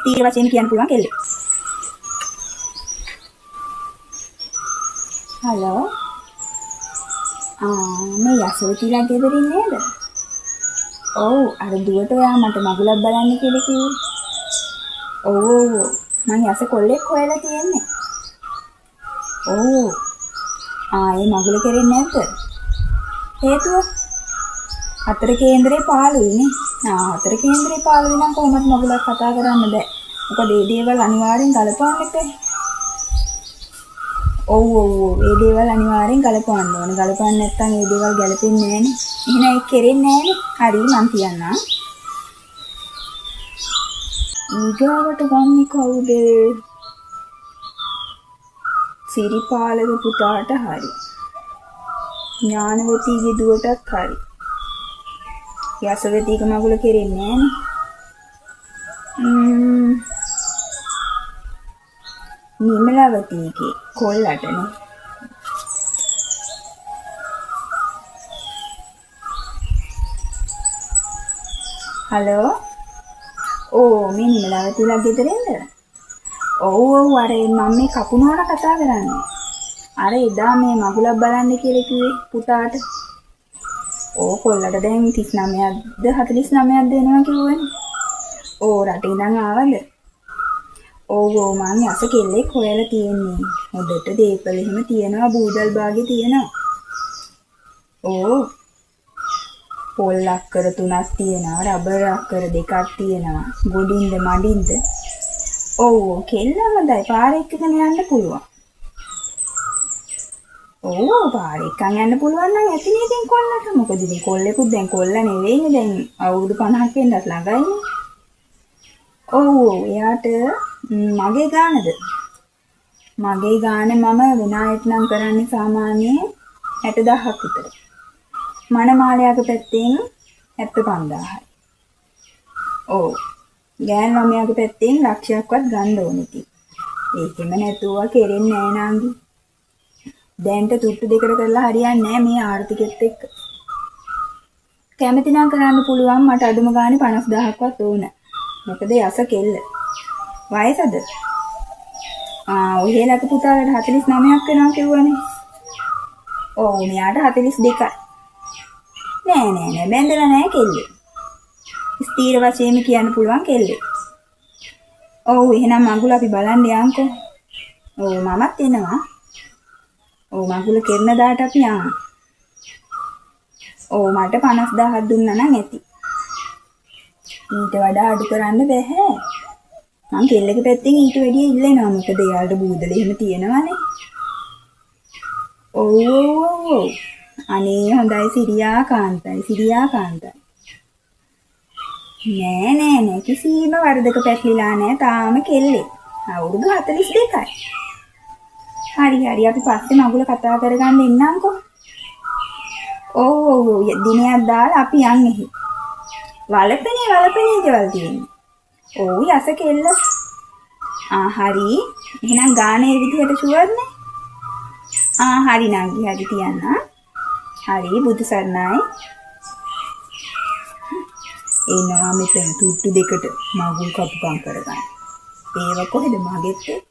ස්ථීර වශයෙන් කියන්න පුළුවන් කෙල්ලෙක්. හලෝ. මේ යසෝතිලා ගෙදරින් නේද? ඔව් අර දුවට ඔයා මට මගුලක් බලන්න කියලා කිව්වේ. ඔව් මං යස කොල්ලෙක් හොයලා තියෙන්නේ. ඔව් ඒ මගුල කෙරෙන්නේ නැද්ද? හේතුව හතර කේන්දරේ පාළුයිනේ. හතර කේන්දරේ පාළුයි නම් කොහොමද මගුලක් කතා කරන්න බෑ. මොකද මේ දේවල් අනිවාර්යෙන් ගලපන්න එපා. ඔව් මේ දේවල් අනිවාර්යෙන් ගලපන්න ඕන. ගලපන්න නැත්නම් මේ දේවල් ගැලපෙන්නේ නැහනේ. එහෙනම් ඒක කෙරෙන්නේ නැහනේ. හරි මං කියන්නම්. ඊගාවට ගන්නේ කවුද? සිරිපාලගේ පුතාට හරි. ඥානවතීගේ දුවටත් හරි. යසවතීක මගුල කෙරෙන්නේ නැහනේ. නිමලවතීගේ කොල්ලටනේ. හලෝ. මේ නිමලවතීලා ගෙදරින්ද? ඔව් අර මම මේ කපුනෝන කතා කරන්නේ. අර එදා මේ මගුලක් බලන්න කියලා කිව්වේ පුතාට. කොල්ලට දැන් 39ක්ද 49ක්ද වෙනවා කිව්වනේ. රටේ ඉඳන් ආවද? මං යස කෙල්ලෙක් හොයලා තියෙන්නේ. හොඳට දේපල එහෙම තියෙනවා, බූදල් බාගේ තියෙනවා. පොල් අක්කර 3ක් තියෙනවා, රබර් අක්කර 2ක් තියෙනවා. ගොඩින්ද මඩින්ද? කෙල්ල හොඳයි. පාරේ එක්කගෙන යන්න පුළුවන්. පාරේ එක්කන් යන්න පුළුවන් නම් ඇතිනේ ඉතින් කොල්ලට. මොකද ඉතින් කොල්ලෙකුත් දැන් කොල්ල නෙවෙයිනේ, දැන් අවුරුදු 50ක් වෙන්නත් ළඟයිනේ. එයාට මගේ ගානද? මගේ ගාන මම විනායක නම් කරන්නේ සාමාන්‍යයෙන් 60000ක් විතර. මනමාලයාගේ පැත්තෙන් 75000යි. ගෑන් ළමයාගේ පැත්තෙන් ලක්ෂයක්වත් ගන්න ඕනේ ඉතින්. ඒකෙම නැතුව කෙරෙන්නේ නෑ නංගි. දැන්ට තුට්ටු දෙකට කරලා හරියන්නේ නෑ මේ ආර්ථිකෙත් එක්ක. කැමති නම් කරන්න පුළුවන්. මට අඩුම ගානේ 50000ක්වත් ඕන. මොකද යස කෙල්ල. වයසද? ඔහෙලක පුතාලට 49ක් වෙනවා කිව්වනේ. මෙයාට 42යි. නෑ බැඳලා නෑ කෙල්ල. ස්ථීර වශයෙන්ම කියන්න පුළුවන් කෙල්ලෙක්. එහෙනම් මගුල අපි බලන්න යන්කෝ. මමත් එනවා. මගුල කෙරන දාට අපි යන්න. මට 50000ක් දුන්නා නම් ඇති. ඊට වඩා අඩු කරන්න බැහැ. මං කෙල්ලගේ පැත්තෙන් ඊට වැඩිය ඉල්ලනවා. මොකද එයාලට බූදල එහෙම තියෙනවනේ. අනේ හොඳයි සිරියා කාන්තයි. නෑ කිසිම වරදක පැටලිලා නෑ. තාම කෙල්ලේ. අවුරුදු 42යි. හරි අපි පස්සේ මගුල කතා කරගන්න එන්නම්කෝ. දිනයක් දාලා අපි යන්නේ. වලපනේ ගෙවල් තියෙන්නේ. යස කෙල්ල. හරි. එහෙනම් ගානේ විදිහට ෂුවර්නේ. හරි නංගි හරි තියන්න. හරි බුදු සරණයි. එනවා මෙතන තුට්ටු දෙකට මගුල් කපුකම් කරගන්න. ඒව කොහෙද මගෙත් එක්ක?